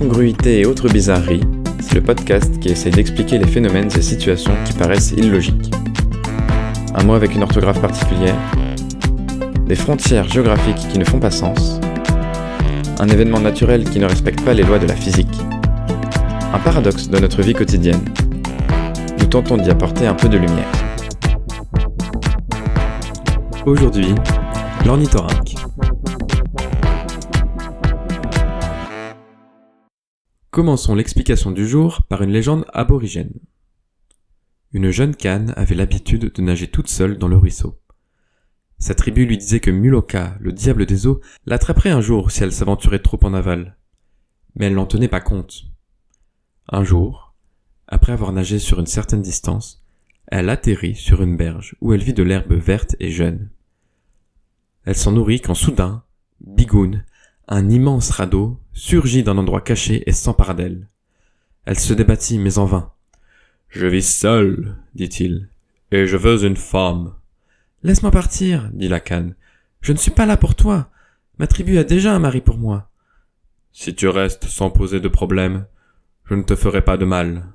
Incongruités et autres bizarreries, c'est le podcast qui essaie d'expliquer les phénomènes et situations qui paraissent illogiques. Un mot avec une orthographe particulière, des frontières géographiques qui ne font pas sens, un événement naturel qui ne respecte pas les lois de la physique, un paradoxe de notre vie quotidienne. Nous tentons d'y apporter un peu de lumière. Aujourd'hui, l'ornithorynque. Commençons l'explication du jour par une légende aborigène. Une jeune cane avait l'habitude de nager toute seule dans le ruisseau. Sa tribu lui disait que Muloka, le diable des eaux, l'attraperait un jour si elle s'aventurait trop en aval. Mais elle n'en tenait pas compte. Un jour, après avoir nagé sur une certaine distance, elle atterrit sur une berge où elle vit de l'herbe verte et jeune. Elle s'en nourrit quand soudain, Bigoun, un immense radeau, surgit d'un endroit caché et s'empara d'elle. Elle se débattit, mais en vain. « Je vis seul, dit-il, et je veux une femme. »« Laisse-moi partir, dit la cane. Je ne suis pas là pour toi. Ma tribu a déjà un mari pour moi. »« Si tu restes sans poser de problème, je ne te ferai pas de mal.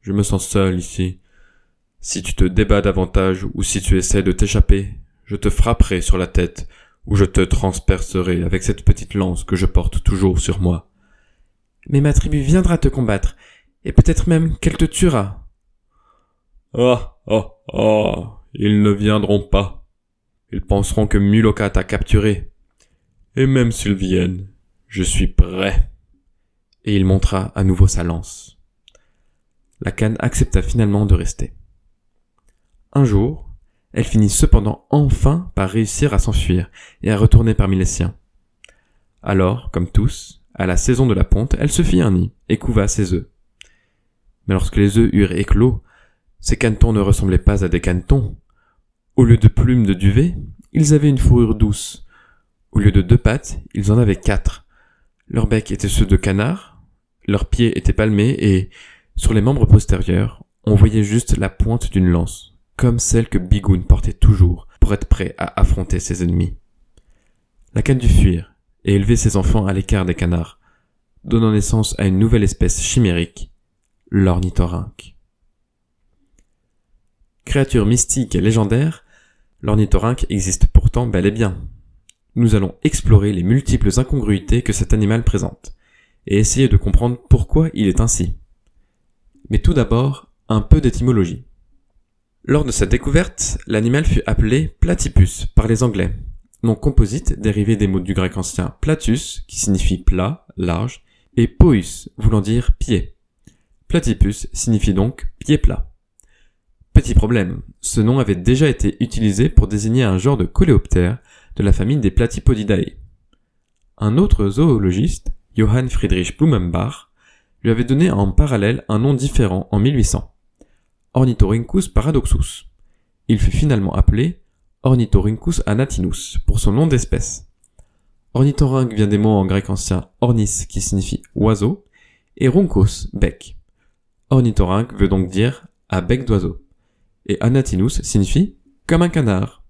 Je me sens seul ici. Si tu te débats davantage ou si tu essaies de t'échapper, je te frapperai sur la tête ou je te transpercerai avec cette petite lance que je porte toujours sur moi. Mais ma tribu viendra te combattre, et peut-être même qu'elle te tuera. »« Ils ne viendront pas. Ils penseront que Muloka t'a capturé. Et même s'ils viennent, je suis prêt. » Et il montra à nouveau sa lance. La cane accepta finalement de rester. Un jour, elle finit cependant enfin par réussir à s'enfuir et à retourner parmi les siens. Alors, comme tous, à la saison de la ponte, elle se fit un nid et couva ses œufs. Mais lorsque les œufs eurent éclos, ces canetons ne ressemblaient pas à des canetons. Au lieu de plumes de duvet, ils avaient une fourrure douce. Au lieu de 2 pattes, ils en avaient 4. Leurs becs étaient ceux de canard, leurs pieds étaient palmés et, sur les membres postérieurs, on voyait juste la pointe d'une lance, comme celle que Bigoun portait toujours pour être prêt à affronter ses ennemis. La cane dut fuir et élever ses enfants à l'écart des canards, donnant naissance à une nouvelle espèce chimérique, l'ornithorynque. Créature mystique et légendaire, l'ornithorynque existe pourtant bel et bien. Nous allons explorer les multiples incongruités que cet animal présente, et essayer de comprendre pourquoi il est ainsi. Mais tout d'abord, un peu d'étymologie. Lors de sa découverte, l'animal fut appelé platypus par les Anglais, nom composite dérivé des mots du grec ancien platus, qui signifie plat, large, et poius, voulant dire pied. Platypus signifie donc pied plat. Petit problème, ce nom avait déjà été utilisé pour désigner un genre de coléoptère de la famille des Platypodidae. Un autre zoologiste, Johann Friedrich Blumenbach, lui avait donné en parallèle un nom différent en 1800. Ornithorhynchus paradoxus. Il fut finalement appelé Ornithorhynchus anatinus pour son nom d'espèce. Ornithorynque vient des mots en grec ancien ornis qui signifie oiseau et rhynchos, bec. Ornithorynque veut donc dire à bec d'oiseau et anatinus signifie comme un canard.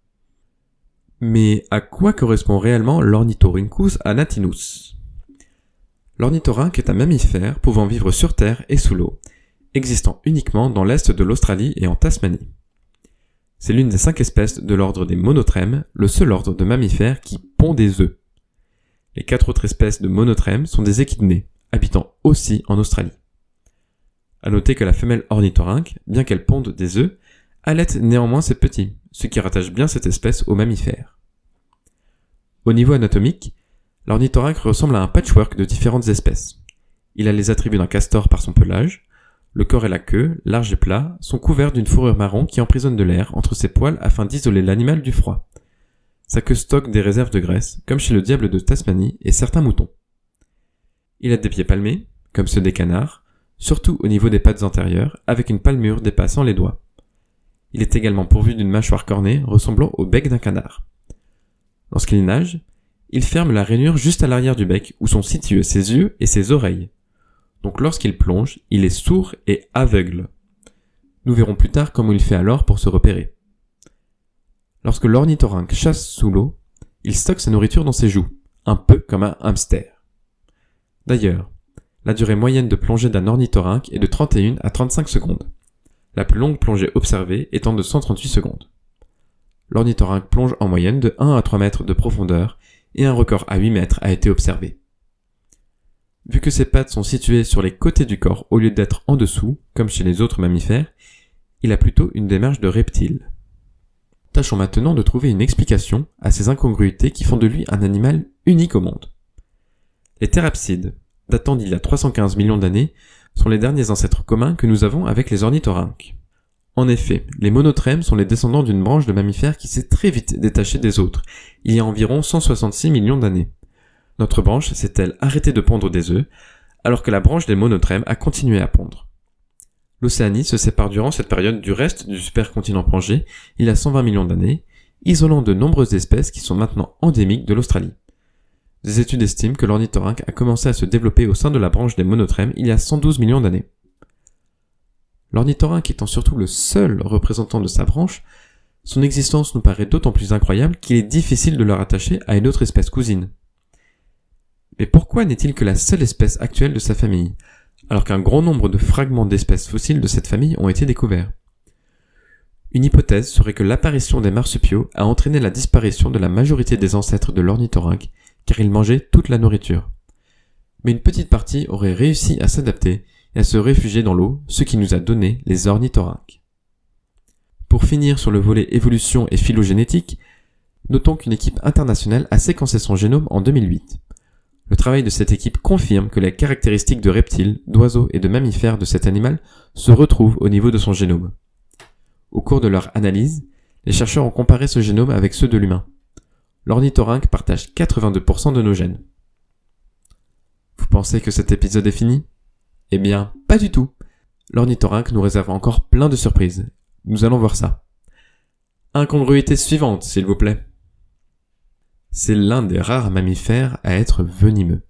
Mais à quoi correspond réellement l'Ornithorhynchus anatinus ? L'ornithorynque est un mammifère pouvant vivre sur terre et sous l'eau, existant uniquement dans l'est de l'Australie et en Tasmanie. C'est l'une des 5 espèces de l'ordre des monotrèmes, le seul ordre de mammifères qui pond des œufs. Les 4 autres espèces de monotrèmes sont des échidnés, habitant aussi en Australie. À noter que la femelle ornithorynque, bien qu'elle ponde des œufs, allaite néanmoins ses petits, ce qui rattache bien cette espèce aux mammifères. Au niveau anatomique, l'ornithorynque ressemble à un patchwork de différentes espèces. Il a les attributs d'un castor par son pelage. Le corps et la queue, larges et plats, sont couverts d'une fourrure marron qui emprisonne de l'air entre ses poils afin d'isoler l'animal du froid. Sa queue stocke des réserves de graisse, comme chez le diable de Tasmanie et certains moutons. Il a des pieds palmés, comme ceux des canards, surtout au niveau des pattes antérieures, avec une palmure dépassant les doigts. Il est également pourvu d'une mâchoire cornée ressemblant au bec d'un canard. Lorsqu'il nage, il ferme la rainure juste à l'arrière du bec où sont situés ses yeux et ses oreilles. Donc lorsqu'il plonge, il est sourd et aveugle. Nous verrons plus tard comment il fait alors pour se repérer. Lorsque l'ornithorynque chasse sous l'eau, il stocke sa nourriture dans ses joues, un peu comme un hamster. D'ailleurs, La durée moyenne de plongée d'un ornithorynque est de 31 à 35 secondes. La plus longue plongée observée étant de 138 secondes. L'ornithorynque plonge en moyenne de 1 à 3 mètres de profondeur et un record à 8 mètres a été observé. Vu que ses pattes sont situées sur les côtés du corps au lieu d'être en dessous, comme chez les autres mammifères, il a plutôt une démarche de reptile. Tâchons maintenant de trouver une explication à ces incongruités qui font de lui un animal unique au monde. Les thérapsides, datant d'il y a 315 millions d'années, sont les derniers ancêtres communs que nous avons avec les ornithorynques. En effet, les monotrèmes sont les descendants d'une branche de mammifères qui s'est très vite détachée des autres, il y a environ 166 millions d'années. Notre branche s'est-elle arrêtée de pondre des œufs, alors que la branche des monotrèmes a continué à pondre. L'Océanie se sépare durant cette période du reste du supercontinent Pangée, il y a 120 millions d'années, isolant de nombreuses espèces qui sont maintenant endémiques de l'Australie. Des études estiment que l'ornithorynque a commencé à se développer au sein de la branche des monotrèmes il y a 112 millions d'années. L'ornithorynque étant surtout le seul représentant de sa branche, son existence nous paraît d'autant plus incroyable qu'il est difficile de le rattacher à une autre espèce cousine. Mais pourquoi n'est-il que la seule espèce actuelle de sa famille, alors qu'un grand nombre de fragments d'espèces fossiles de cette famille ont été découverts? Une hypothèse serait que l'apparition des marsupiaux a entraîné la disparition de la majorité des ancêtres de l'ornithorynque, car ils mangeaient toute la nourriture. Mais une petite partie aurait réussi à s'adapter et à se réfugier dans l'eau, ce qui nous a donné les ornithorynques. Pour finir sur le volet évolution et phylogénétique, notons qu'une équipe internationale a séquencé son génome en 2008. Le travail de cette équipe confirme que les caractéristiques de reptiles, d'oiseaux et de mammifères de cet animal se retrouvent au niveau de son génome. Au cours de leur analyse, les chercheurs ont comparé ce génome avec ceux de l'humain. L'ornithorynque partage 82% de nos gènes. Vous pensez que cet épisode est fini? Eh bien, pas du tout. L'ornithorynque nous réserve encore plein de surprises. Nous allons voir ça. Incongruité suivante, s'il vous plaît. C'est l'un des rares mammifères à être venimeux.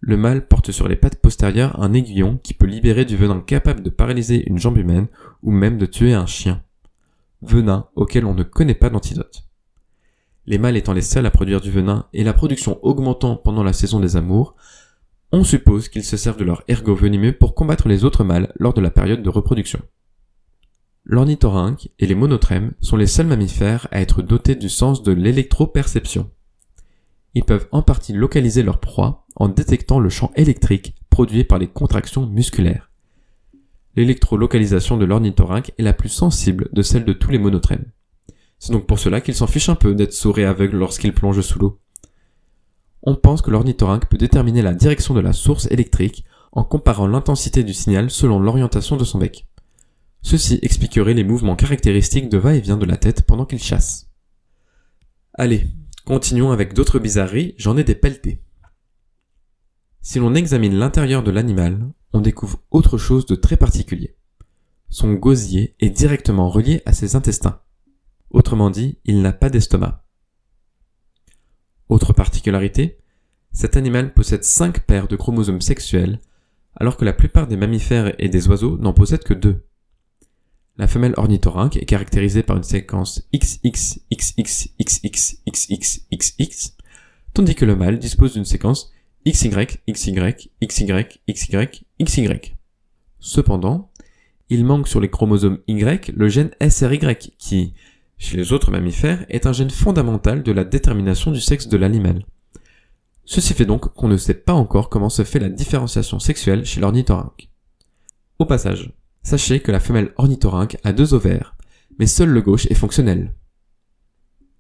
Le mâle porte sur les pattes postérieures un aiguillon qui peut libérer du venin capable de paralyser une jambe humaine ou même de tuer un chien. Venin auquel on ne connaît pas d'antidote. Les mâles étant les seuls à produire du venin et la production augmentant pendant la saison des amours, on suppose qu'ils se servent de leur ergot venimeux pour combattre les autres mâles lors de la période de reproduction. L'ornithorynque et les monotrèmes sont les seuls mammifères à être dotés du sens de l'électroperception. Ils peuvent en partie localiser leur proie en détectant le champ électrique produit par les contractions musculaires. L'électrolocalisation de l'ornithorynque est la plus sensible de celle de tous les monotrèmes. C'est donc pour cela qu'il s'en fiche un peu d'être sourd et aveugle lorsqu'il plonge sous l'eau. On pense que l'ornithorynque peut déterminer la direction de la source électrique en comparant l'intensité du signal selon l'orientation de son bec. Ceci expliquerait les mouvements caractéristiques de va-et-vient de la tête pendant qu'il chasse. Allez, continuons avec d'autres bizarreries, j'en ai des pelletées. Si l'on examine l'intérieur de l'animal, on découvre autre chose de très particulier. Son gosier est directement relié à ses intestins. Autrement dit, il n'a pas d'estomac. Autre particularité, cet animal possède 5 paires de chromosomes sexuels, alors que la plupart des mammifères et des oiseaux n'en possèdent que 2. La femelle ornithorynque est caractérisée par une séquence XXXXXXXXXX, tandis que le mâle dispose d'une séquence XYXYXYXYXY. Cependant, il manque sur les chromosomes Y le gène SRY qui, chez les autres mammifères, est un gène fondamental de la détermination du sexe de l'animal. Ceci fait donc qu'on ne sait pas encore comment se fait la différenciation sexuelle chez l'ornithorynque. Au passage, sachez que la femelle ornithorynque a 2 ovaires, mais seul le gauche est fonctionnel.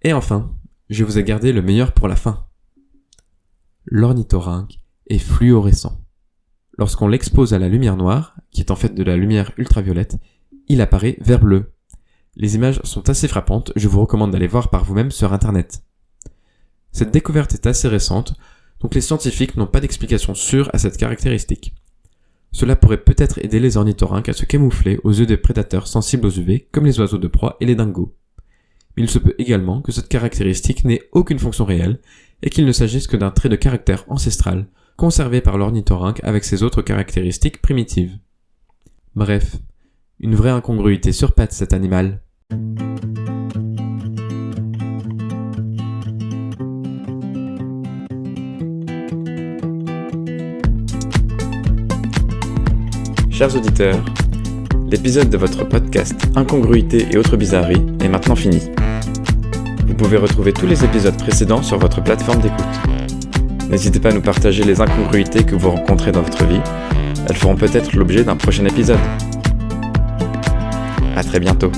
Et enfin, je vous ai gardé le meilleur pour la fin. L'ornithorynque est fluorescent. Lorsqu'on l'expose à la lumière noire, qui est en fait de la lumière ultraviolette, il apparaît vert bleu. Les images sont assez frappantes, je vous recommande d'aller voir par vous-même sur internet. Cette découverte est assez récente, donc les scientifiques n'ont pas d'explication sûre à cette caractéristique. Cela pourrait peut-être aider les ornithorynques à se camoufler aux yeux des prédateurs sensibles aux UV, comme les oiseaux de proie et les dingos. Mais il se peut également que cette caractéristique n'ait aucune fonction réelle, et qu'il ne s'agisse que d'un trait de caractère ancestral, conservé par l'ornithorynque avec ses autres caractéristiques primitives. Bref, une vraie incongruité sur pattes cet animal. Chers auditeurs, l'épisode de votre podcast Incongruité et autres bizarreries est maintenant fini. Vous pouvez retrouver tous les épisodes précédents sur votre plateforme d'écoute. N'hésitez pas à nous partager les incongruités que vous rencontrez dans votre vie. Elles feront peut-être l'objet d'un prochain épisode. À très bientôt.